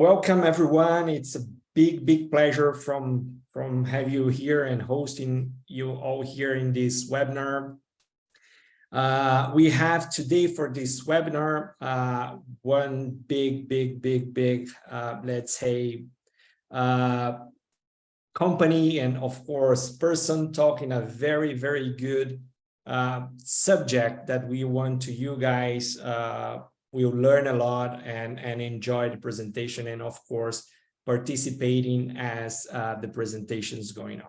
Welcome everyone. It's a big pleasure from have you here and hosting you all here in this webinar. We have today for this webinar one big let's say company and of course person talking a very good subject that we want to you guys will learn a lot and enjoy the presentation and of course participating as the presentation is going on.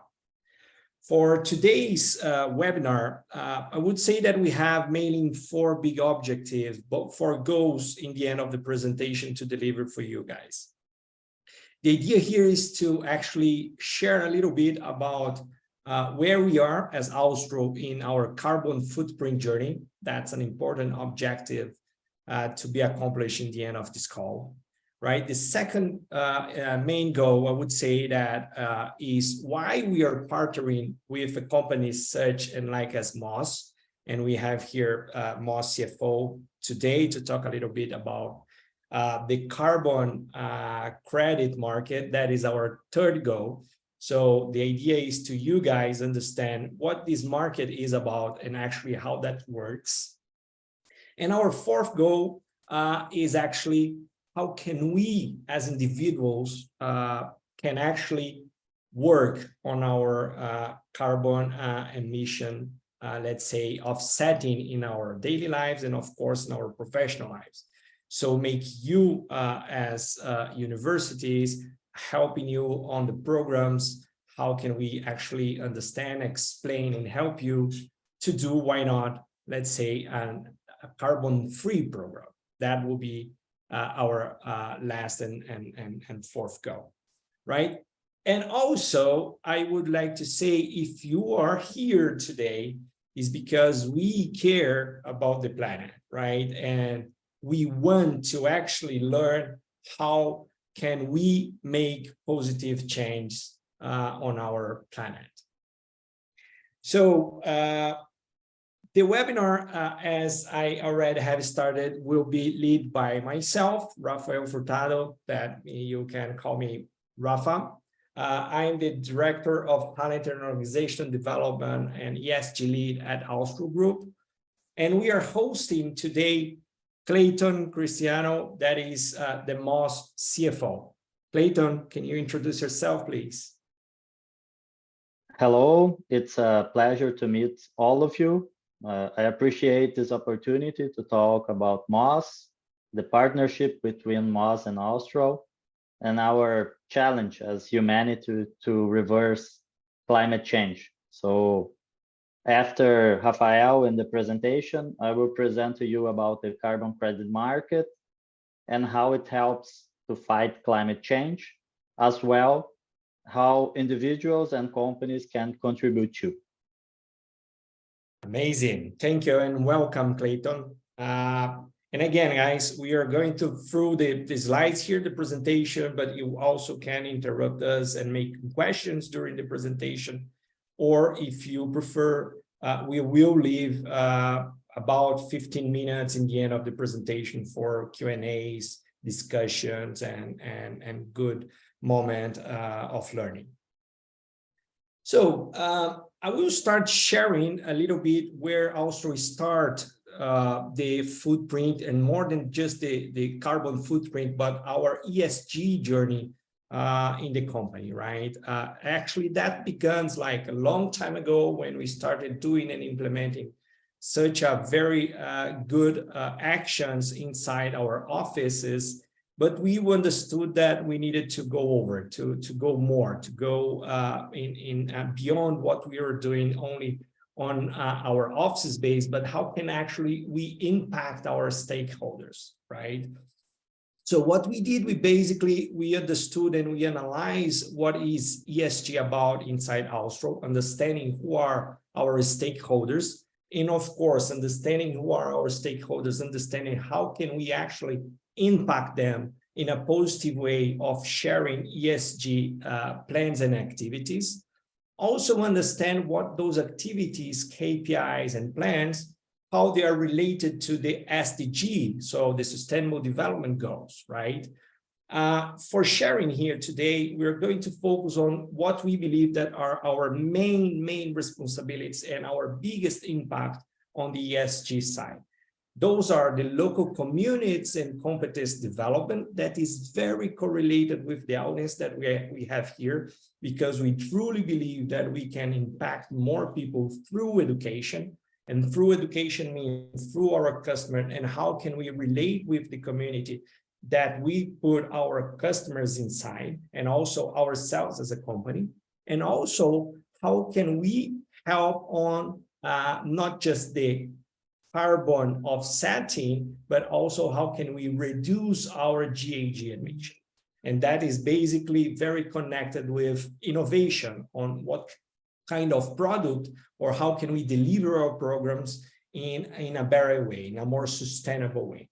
For today's webinar, I would say that we have mainly 4 big objectives, but 4 goals in the end of the presentation to deliver for you guys. The idea here is to actually share a little bit about where we are as Austral in our carbon footprint journey. That's an important objective to be accomplished in the end of this call, right? The second main goal, I would say that is why we are partnering with a company such and like as Moss, and we have here Moss CFO today to talk a little bit about the carbon credit market. That is our third goal. So the idea is to you guys understand what this market is about and actually how that works. And our fourth goal is actually how can we as individuals can actually work on our carbon emission, let's say offsetting in our daily lives and of course in our professional lives. So make you as universities helping you on the programs, how can we actually understand, explain and help you to do, why not, let's say a carbon-free program. That will be our last and fourth goal, right? And also, I would like to say, if you are here today, is because we care about the planet, right? And we want to actually learn how can we make positive change on our planet. So, the webinar, as I already have started, will be led by myself, Rafael Furtado, that you can call me Rafa. I'm the Director of Talent and Organization Development and ESG Lead at Austral Group. And we are hosting today Clayton Cristiano, that is the Moss CFO. Clayton, can you introduce yourself, please? Hello, it's a pleasure to meet all of you. I appreciate this opportunity to talk about Moss, the partnership between Moss and Austral, and our challenge as humanity to reverse climate change. So after Rafael in the presentation, I will present to you about the carbon credit market and how it helps to fight climate change, as well how individuals and companies can contribute to. Amazing. Thank you and welcome, Clayton. And again, guys, we are going to through the slides here, the presentation, but you also can interrupt us and make questions during the presentation. Or if you prefer, we will leave about 15 minutes in the end of the presentation for Q&As, discussions, and good moment of learning. So I will start sharing a little bit where Austral start the footprint, and more than just the carbon footprint, but our ESG journey in the company, right? Actually, that begins like a long time ago when we started doing and implementing such a very good actions inside our offices. But we understood that we needed to go over, to go more, to go beyond what we were doing only on our office base, but how can actually we impact our stakeholders, right? So what we did, we understood and we analyzed what is ESG about inside Austral, understanding who are our stakeholders, and of course, understanding who are our stakeholders, understanding how can we actually impact them in a positive way of sharing ESG plans and activities. Also understand what those activities, KPIs and plans, how they are related to the SDG, so the Sustainable Development Goals, right? For sharing here today, we're going to focus on what we believe that are our main responsibilities and our biggest impact on the ESG side. Those are the local communities and competence development that is very correlated with the audience that we have here, because we truly believe that we can impact more people through education, and through education means through our customer, and how can we relate with the community that we put our customers inside, and also ourselves as a company, and also how can we help on not just the carbon offsetting, but also how can we reduce our GHG emission. And that is basically very connected with innovation on what kind of product or how can we deliver our programs in a better way, in a more sustainable way.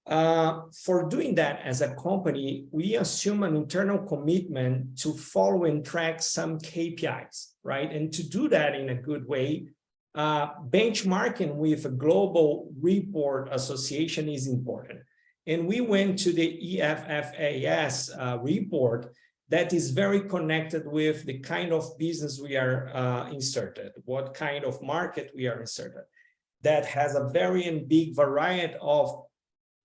For doing that as a company, we assume an internal commitment to follow and track some KPIs, right? And to do that in a good way, benchmarking with a global report association is important. And we went to the EFFAS report that is very connected with the kind of business we are inserted, what kind of market we are inserted. That has a very big variety of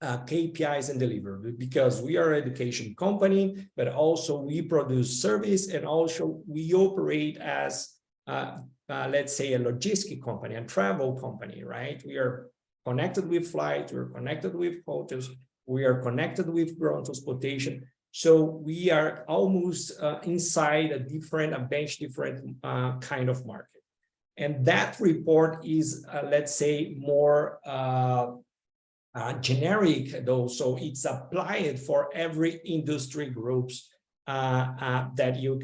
KPIs and delivery, because we are an education company, but also we produce service, and also we operate as let's say a logistic company, a travel company, right? We are connected with flights, we're connected with hotels, we are connected with ground transportation. So we are almost inside a different kind of market. And that report is, let's say, more generic though, so it's applied for every industry groups that you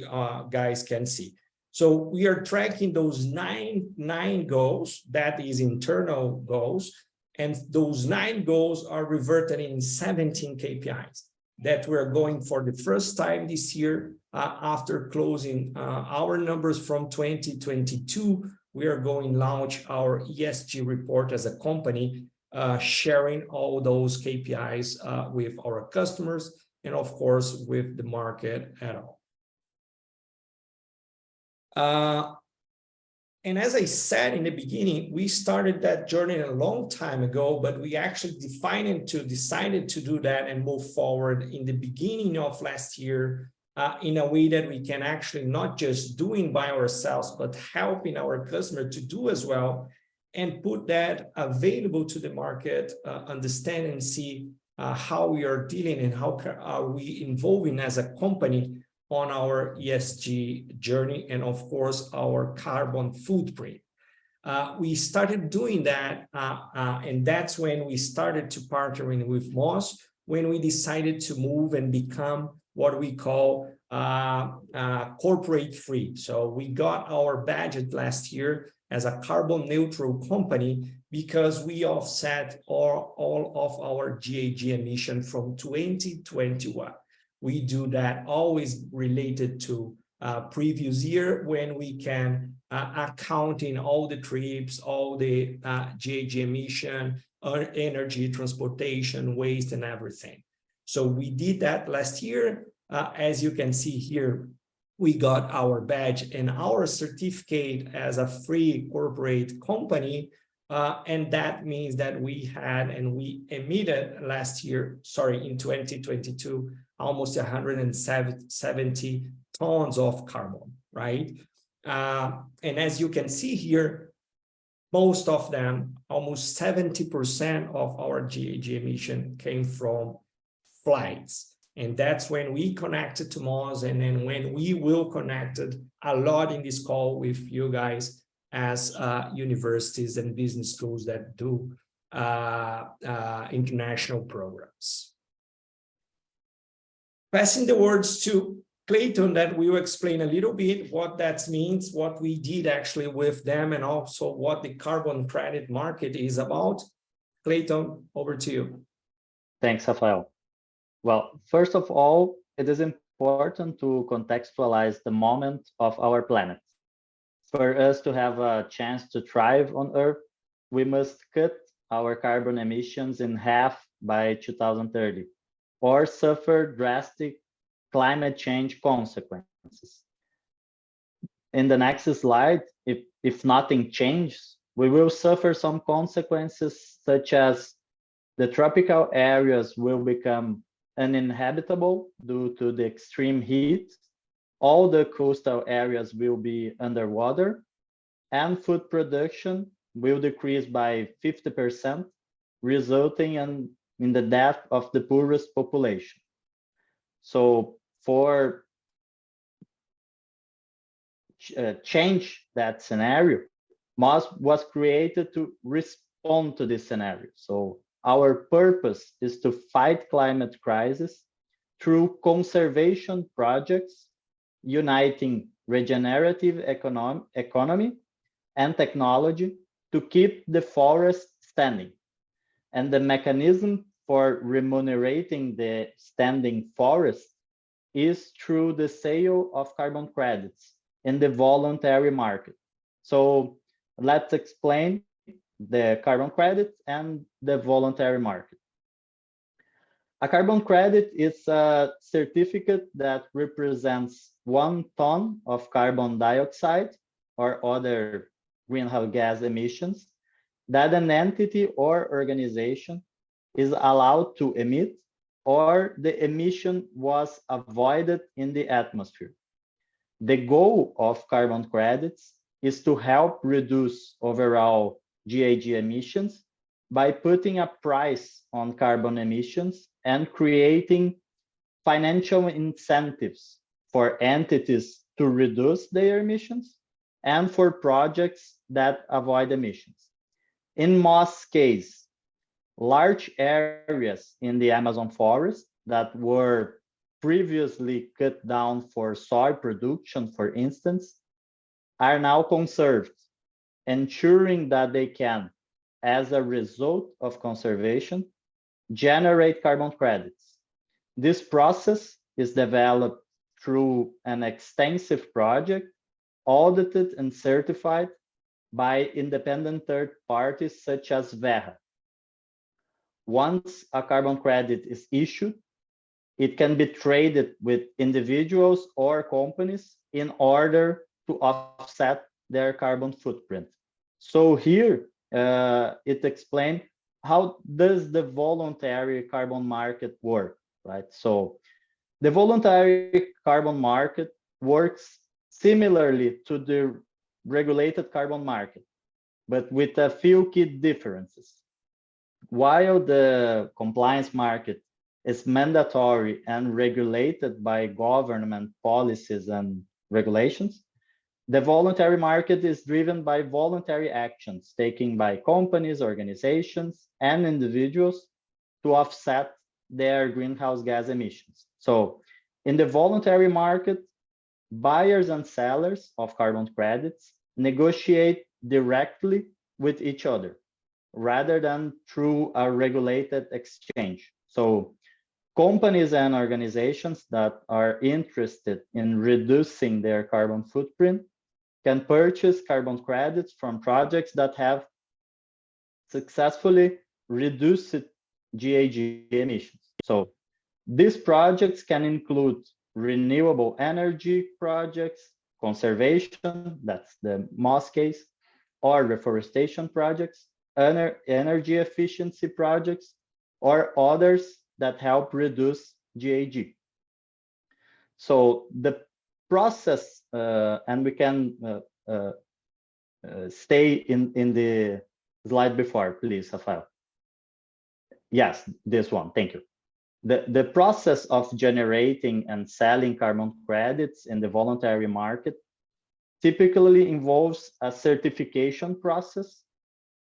guys can see. So we are tracking those nine goals, that is internal goals, and those 9 goals are reverted in 17 KPIs that we're going for the first time this year. After closing our numbers from 2022, we are going to launch our ESG report as a company, sharing all those KPIs with our customers and of course with the market at all. And as I said in the beginning, we started that journey a long time ago, but we actually decided to do that and move forward in the beginning of last year in a way that we can actually not just doing by ourselves, but helping our customer to do as well, and put that available to the market, understand and see how we are dealing and how are we involving as a company on our ESG journey, and of course our carbon footprint. We started doing that, and that's when we started to partnering with Moss, when we decided to move and become what we call corporate free. So we got our badge last year as a carbon neutral company, because we offset all of our GHG emission from 2021. We do that always related to previous year, when we can account in all the trips, all the GHG emission, energy, transportation, waste, and everything. So we did that last year. As you can see here, we got our badge and our certificate as a free corporate company. And that means that we had, and we emitted last year, in 2022, almost 170 tons of carbon, right? And as you can see here, most of them, almost 70% of our GHG emission came from flights. And that's when we connected to Moss, and then when we will connected a lot in this call with you guys as universities and business schools that do international programs. Passing the words to Clayton, that we will explain a little bit what that means, what we did actually with them, and also what the carbon credit market is about. Clayton, over to you. Thanks, Rafael. Well, first of all, it is important to contextualize the moment of our planet. For us to have a chance to thrive on Earth, we must cut our carbon emissions in half by 2030, or suffer drastic climate change consequences. In the next slide, if nothing changes, we will suffer some consequences such as the tropical areas will become uninhabitable due to the extreme heat. All the coastal areas will be underwater, and food production will decrease by 50%, resulting in the death of the poorest population. So for change that scenario, Moss was created to respond to this scenario. So our purpose is to fight climate crisis through conservation projects, uniting regenerative economy and technology to keep the forest standing. And the mechanism for remunerating the standing forest is through the sale of carbon credits in the voluntary market. So let's explain the carbon credit and the voluntary market. A carbon credit is a certificate that represents 1 ton of carbon dioxide or other greenhouse gas emissions that an entity or organization is allowed to emit, or the emission was avoided in the atmosphere. The goal of carbon credits is to help reduce overall GHG emissions by putting a price on carbon emissions and creating financial incentives for entities to reduce their emissions and for projects that avoid emissions. In Moss' case, large areas in the Amazon forest that were previously cut down for soy production, for instance, are now conserved, ensuring that they can, as a result of conservation, generate carbon credits. This process is developed through an extensive project, audited and certified by independent third parties such as Verra. Once a carbon credit is issued, it can be traded with individuals or companies in order to offset their carbon footprint. So here it explains how does the voluntary carbon market work, right? So the voluntary carbon market works similarly to the regulated carbon market, but with a few key differences. While the compliance market is mandatory and regulated by government policies and regulations, the voluntary market is driven by voluntary actions taken by companies, organizations, and individuals to offset their greenhouse gas emissions. So in the voluntary market, buyers and sellers of carbon credits negotiate directly with each other rather than through a regulated exchange. So companies and organizations that are interested in reducing their carbon footprint can purchase carbon credits from projects that have successfully reduced GHG emissions. So these projects can include renewable energy projects, conservation, that's the Moss case, or reforestation projects, energy efficiency projects, or others that help reduce GHG. So the process, and we can stay in the slide before, please, Rafael. Yes, this one, thank you. The process of generating and selling carbon credits in the voluntary market typically involves a certification process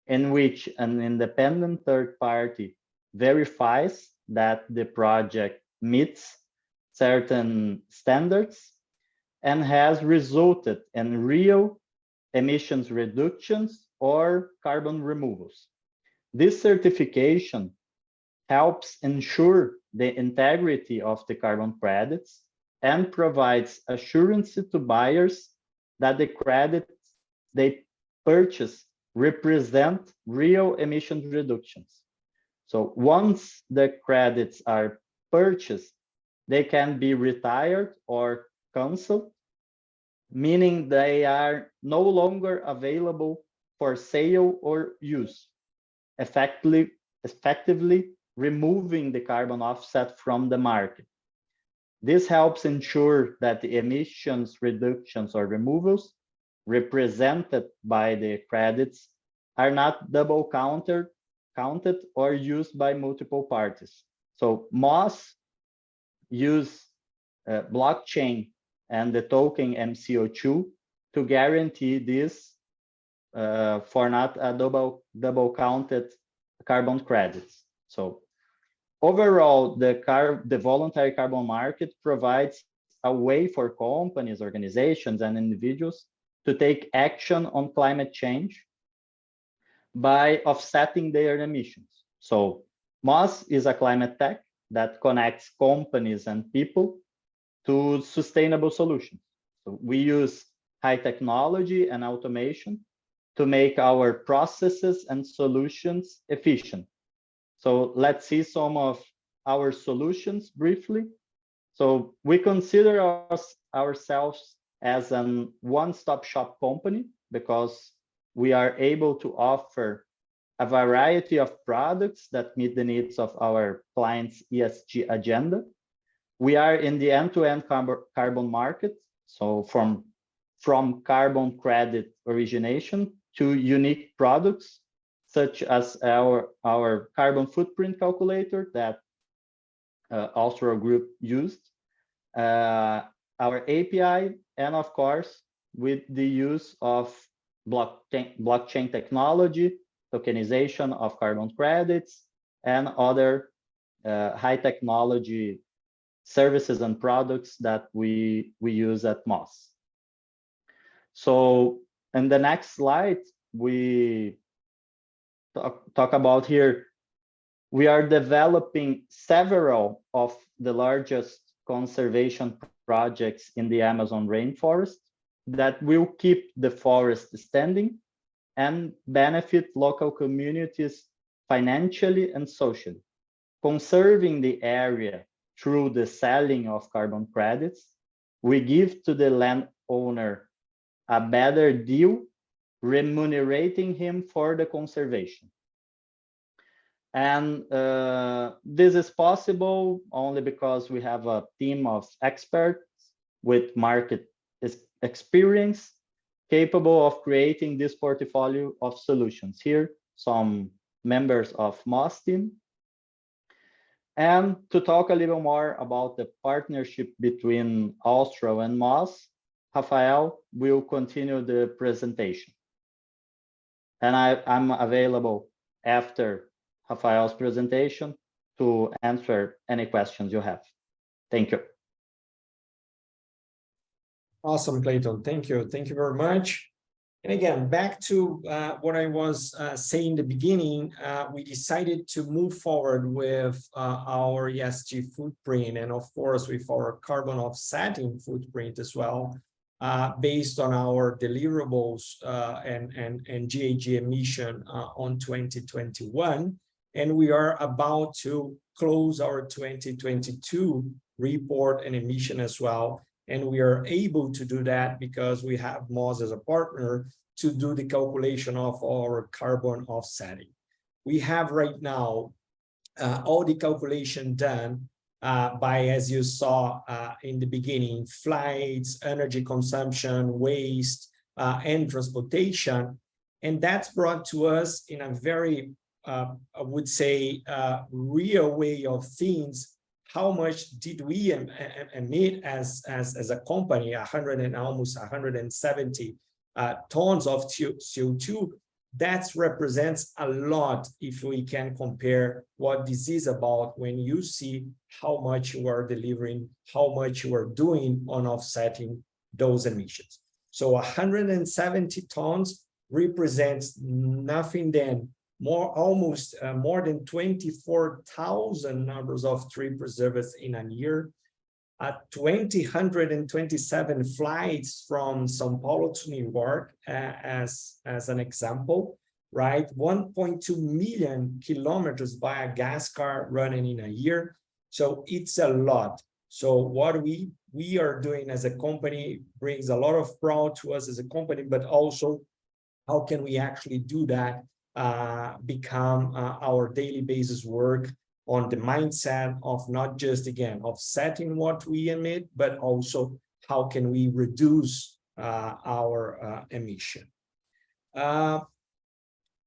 in which an independent third party verifies that the project meets certain standards and has resulted in real emissions reductions or carbon removals. This certification helps ensure the integrity of the carbon credits and provides assurance to buyers that the credits they purchase represent real emission reductions. So once the credits are purchased, they can be retired or canceled, meaning they are no longer available for sale or use, effectively removing the carbon offset from the market. This helps ensure that the emissions reductions or removals represented by the credits are not double counted or used by multiple parties. So Moss use blockchain and the token MCO2 to guarantee this for not a double counted carbon credits. So overall, the voluntary carbon market provides a way for companies, organizations, and individuals to take action on climate change by offsetting their emissions. So Moss is a climate tech that connects companies and people to sustainable solutions. So we use high technology and automation to make our processes and solutions efficient. So let's see some of our solutions briefly. So we consider ourselves as an one-stop shop company because we are able to offer a variety of products that meet the needs of our clients' ESG agenda. We are in the end-to-end carbon market, so from carbon credit origination to unique products, such as our carbon footprint calculator that Austral Group used, our API, and of course, with the use of blockchain technology, tokenization of carbon credits, and other high technology services and products that we use at Moss. So in the next slide, we talk about here, we are developing several of the largest conservation projects in the Amazon rainforest that will keep the forest standing and benefit local communities financially and socially. Conserving the area through the selling of carbon credits, we give to the landowner a better deal, remunerating him for the conservation. And this is possible only because we have a team of experts with market experience capable of creating this portfolio of solutions. Here, some members of Moss team. And to talk a little more about the partnership between Austral and Moss, Rafael will continue the presentation. And I'm available after Rafael's presentation to answer any questions you have. Thank you. Awesome, Clayton. Thank you. Thank you very much. And again, back to what I was saying in the beginning, we decided to move forward with our ESG footprint and of course with our carbon offsetting footprint as well, based on our deliverables and GHG emission on 2021. And we are about to close our 2022 report and emission as well. And we are able to do that because we have Moss as a partner to do the calculation of our carbon offsetting. We have right now all the calculation done by, as you saw in the beginning, flights, energy consumption, waste, and transportation. And that's brought to us in a very, I would say, real way of things. How much did we emit as a company? Almost 170 tons of CO2. That represents a lot if we can compare what this is about when you see how much you are delivering, how much you are doing on offsetting those emissions. So 170 tons represents nothing then almost more than 24,000 numbers of tree preservers in a year, 2,027 flights from Sao Paulo to New York as an example, right? 1.2 million kilometers by a gas car running in a year. So it's a lot. So what we are doing as a company brings a lot of pride to us as a company, but also how can we actually do that become our daily basis work on the mindset of not just, again, offsetting what we emit, but also how can we reduce our emission.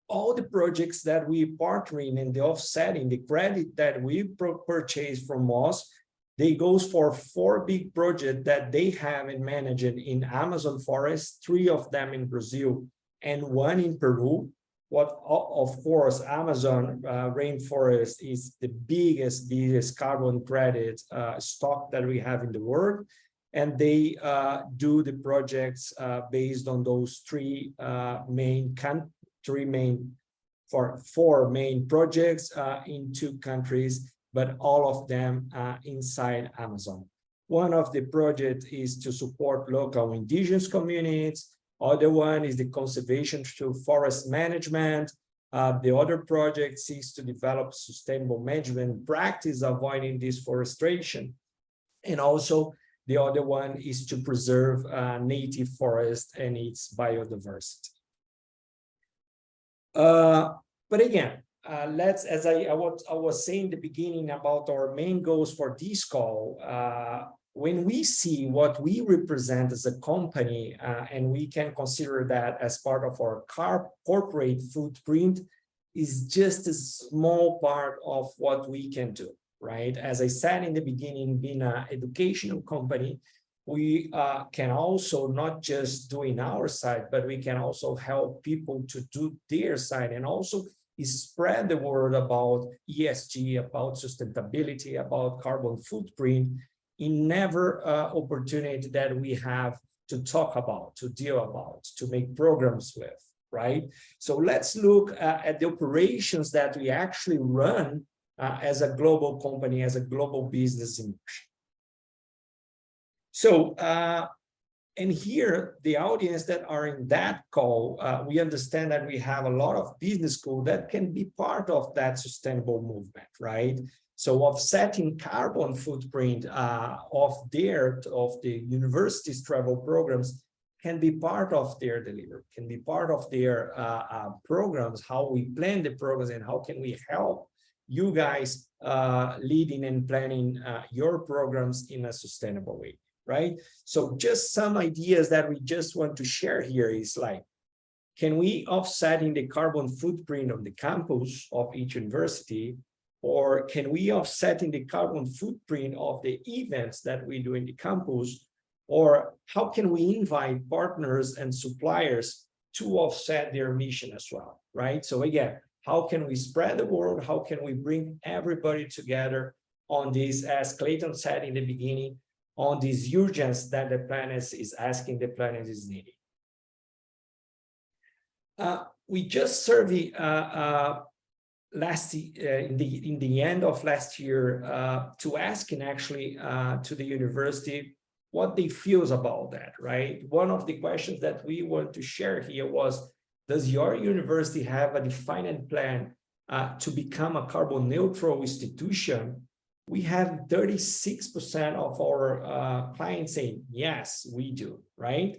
All the projects that we partnering in the offsetting, the credit that we purchase from Moss, they goes for 4 big projects that they have and manage in Amazon forest, 3 of them in Brazil and 1 in Peru. What, of course, Amazon rainforest is the biggest carbon credit stock that we have in the world. And they do the projects based on those 4 main projects in 2 countries, but all of them inside Amazon. One of the projects is to support local indigenous communities. Other one is the conservation through forest management. The other project seeks to develop sustainable management practice, avoiding deforestation. And also the other one is to preserve native forest and its biodiversity. But again, as I was saying in the beginning about our main goals for this call, when we see what we represent as a company, and we can consider that as part of our corporate footprint, is just a small part of what we can do, right? As I said in the beginning, being an educational company, we can also not just do in our side, but we can also help people to do their side, and also spread the word about ESG, about sustainability, about carbon footprint in every opportunity that we have to talk about, to deal about, to make programs with, right? So let's look at the operations that we actually run as a global company, as a global business in motion. So, and here, the audience that are in that call, we understand that we have a lot of business school that can be part of that sustainable movement, right? So offsetting carbon footprint of the university's travel programs can be part of their delivery, can be part of their programs, how we plan the programs, and how can we help you guys leading and planning your programs in a sustainable way, right? So just some ideas that we just want to share here is like, can we offsetting the carbon footprint of the campus of each university? Or can we offsetting the carbon footprint of the events that we do in the campus? Or how can we invite partners and suppliers to offset their emission as well, right? So again, how can we spread the word? How can we bring everybody together on this, as Clayton said in the beginning, on this urgency that the planet is asking, the planet is needing? We just surveyed in the end of last year to asking actually to the university what they feels about that, right? One of the questions that we want to share here was, does your university have a defined plan to become a carbon neutral institution? We have 36% of our clients saying, yes, we do, right?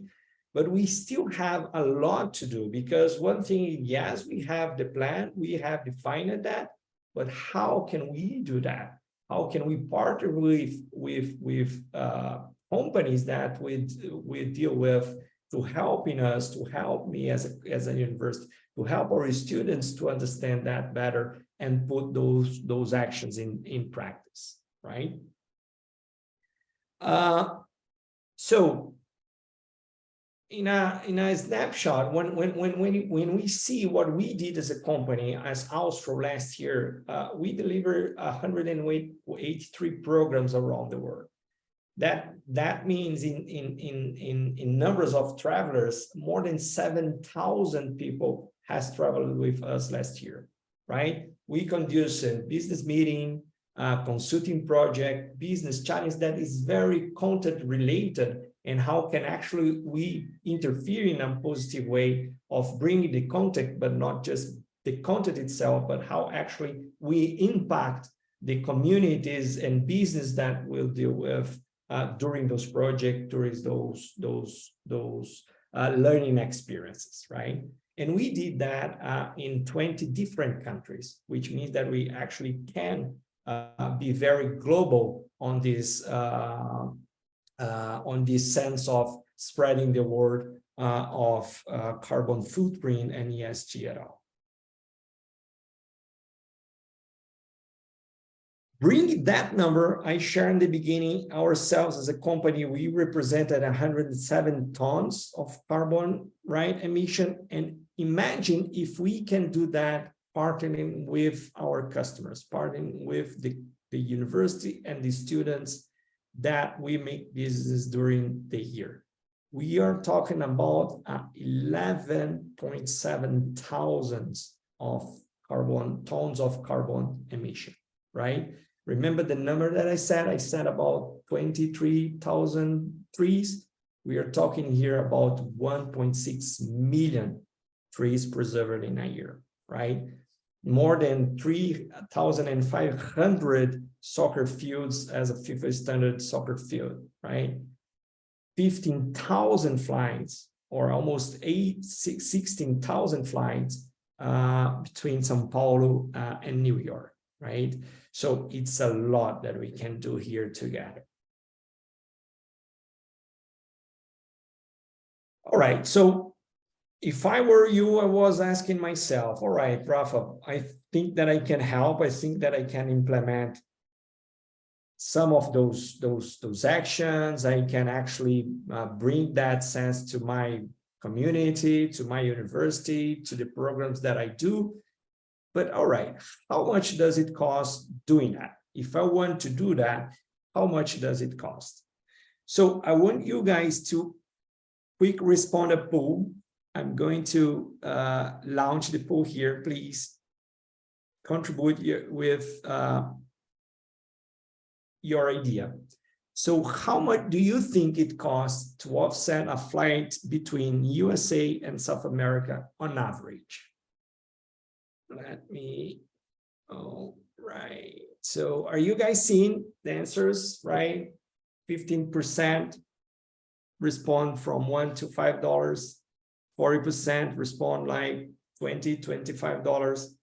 But we still have a lot to do, because one thing, yes, we have the plan, we have defined that, but how can we do that? How can we partner with companies that we deal with to helping us, to help me as a university, to help our students to understand that better and put those actions in practice, right? So in a snapshot, when we see what we did as a company, as Austral last year, we delivered 183 programs around the world. That means in numbers of travelers, more than 7,000 people has traveled with us last year, right? We conduced a business meeting, consulting project, business challenge that is very content related, and how can actually we interfere in a positive way of bringing the content, but not just the content itself, but how actually we impact the communities and business that we'll deal with during those projects, during those learning experiences, right? And we did that in 20 different countries, which means that we actually can be very global on this sense of spreading the word of carbon footprint and ESG at all. Bringing that number, I shared in the beginning, ourselves as a company, we represented 107 tons of carbon, right, emission. And imagine if we can do that partnering with our customers, partnering with the university and the students that we make business during the year. We are talking about 11.7 thousands of tons of carbon emission, right? Remember the number that I said about 23,000 trees. We are talking here about 1.6 million trees preserved in a year, right? More than 3,500 soccer fields as a FIFA standard soccer field, right? 15,000 flights, or almost 16,000 flights between Sao Paulo and New York, right? So it's a lot that we can do here together. All right, so if I were you, I was asking myself, all right, Rafa, I think that I can help. I think that I can implement some of those actions. I can actually bring that sense to my community, to my university, to the programs that I do. But all right, how much does it cost doing that? If I want to do that, how much does it cost? So I want you guys to quick respond a poll. I'm going to launch the poll here. Please contribute with your idea. So how much do you think it costs to offset a flight between USA and South America on average? Let me, all right. So are you guys seeing the answers, right? 15% respond from $1 to $5. 40% respond like $20, $25.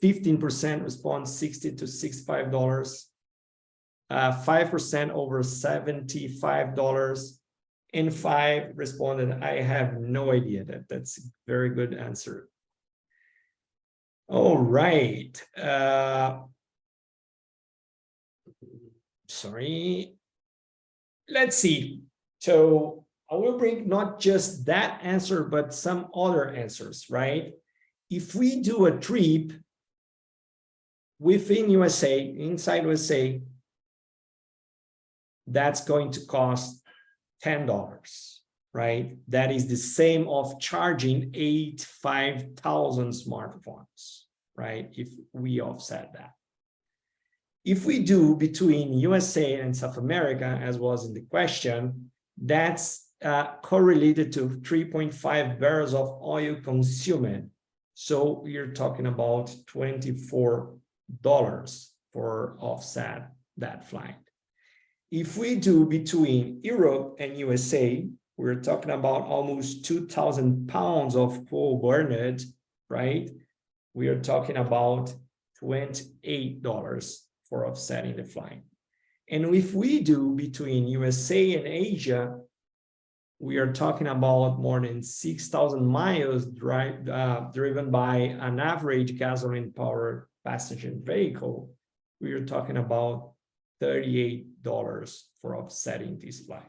15% respond $60 to $65. 5% over $75. And 5% responded, I have no idea. That's a very good answer. All right. Sorry. Let's see. So I will bring not just that answer, but some other answers, right? If we do a trip within USA, inside USA, that's going to cost $10, right? That is the same of charging 5,000 smartphones, right? If we offset that. If we do between USA and South America, as was in the question, that's correlated to 3.5 barrels of oil consumed. So we're talking about $24 for offset that flight. If we do between Europe and USA, we're talking about almost 2,000 pounds of coal burned, right? We are talking about $28 for offsetting the flight. And if we do between USA and Asia, we are talking about more than 6,000 miles driven by an average gasoline-powered passenger vehicle. We are talking about $38 for offsetting this flight.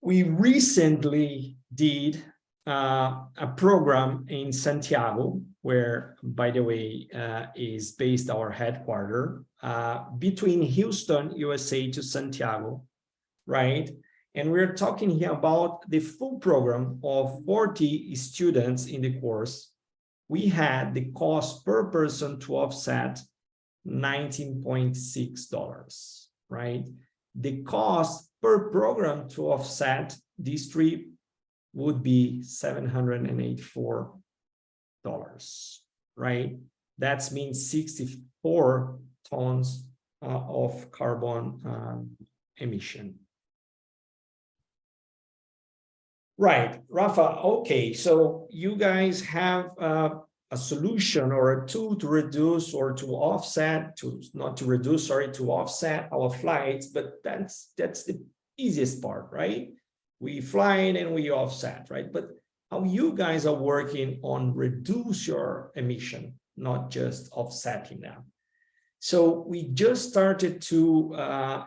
We recently did a program in Santiago, where, by the way, is based our headquarters, between Houston, USA to Santiago, right? And we're talking here about the full program of 40 students in the course. We had the cost per person to offset $19.6, right? The cost per program to offset this trip would be $784. right? That means 64 tons of carbon emission. Right, Rafa, okay, so you guys have a solution or a tool to reduce or to offset, not to reduce, sorry, to offset our flights, but that's the easiest part, right? We fly in and we offset, right? But how you guys are working on reduce your emission, not just offsetting them. So we just started to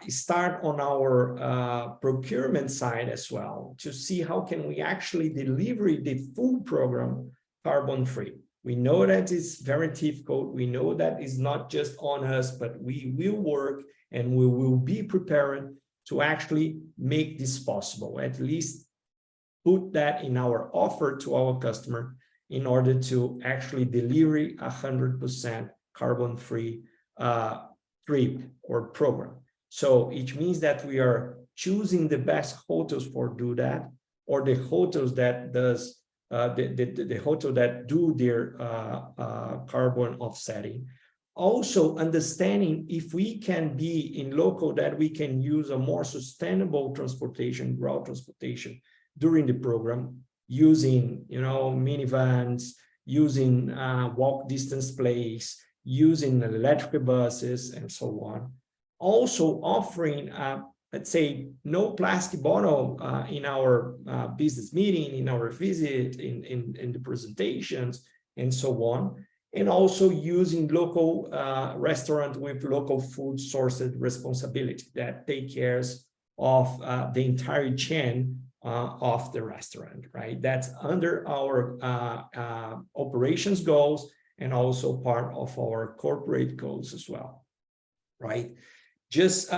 start on our procurement side as well to see how can we actually deliver the full program carbon free. We know that it's very difficult. We know that it's not just on us, but we will work and we will be prepared to actually make this possible, at least put that in our offer to our customer in order to actually deliver 100% carbon free trip or program. So it means that we are choosing the best hotels for do that, or the hotels that does the hotel that do their carbon offsetting. Also understanding if we can be in local that we can use a more sustainable transportation, route transportation during the program, using minivans, using walk distance place, using electric buses and so on. Also offering, let's say, no plastic bottle in our business meeting, in our visit, in the presentations, and so on. And also using local restaurant with local food sourced responsibility that take care of the entire chain of the restaurant, right? That's under our operations goals and also part of our corporate goals as well, right? Just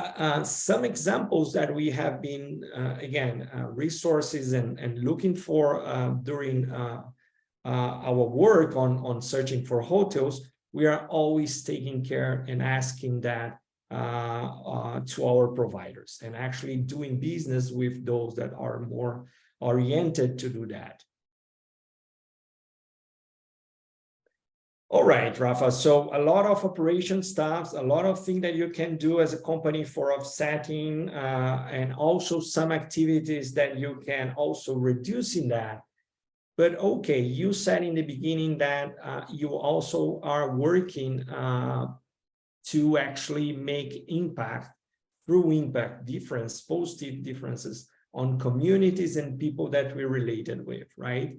some examples that we have been, again, resources and looking for during our work on searching for hotels. We are always taking care and asking that to our providers and actually doing business with those that are more oriented to do that. All right, Rafa. So a lot of operation stuff, a lot of things that you can do as a company for offsetting, and also some activities that you can also reduce in that. But okay, you said in the beginning that you also are working to actually make impact through impact difference, positive differences on communities and people that we're related with, right?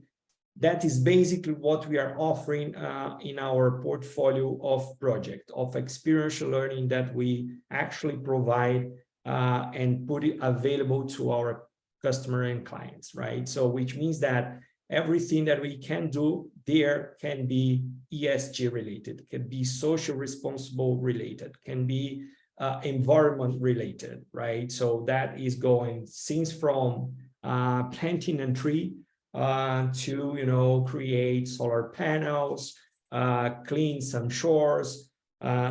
That is basically what we are offering in our portfolio of project of experiential learning that we actually provide and put it available to our customer and clients, right? So which means that everything that we can do there can be ESG related, can be social responsible related, can be environment related, right? So that is going since from planting a tree to create solar panels, clean some shores,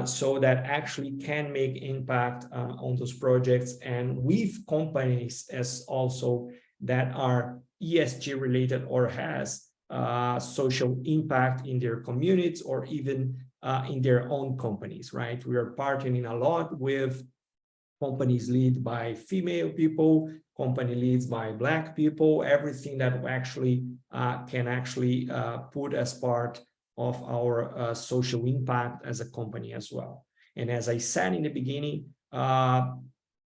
so that actually can make impact on those projects, and with companies as also that are ESG related or has social impact in their communities or even in their own companies, right? We are partnering a lot with companies led by female people, company leads by Black people, everything that actually can actually put as part of our social impact as a company as well. And as I said in the beginning,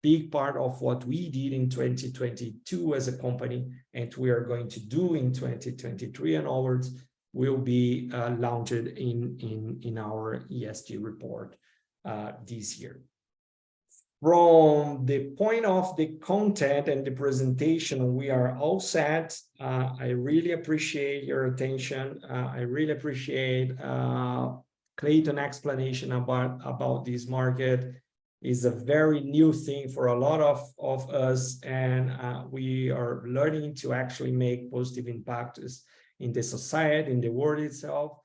big part of what we did in 2022 as a company, and we are going to do in 2023 and onwards, will be launched in our ESG report this year. From the point of the content and the presentation, we are all set. I really appreciate your attention. I really appreciate Clayton's explanation about this market. Is a very new thing for a lot of us, and we are learning to actually make positive impacts in the society, in the world itself.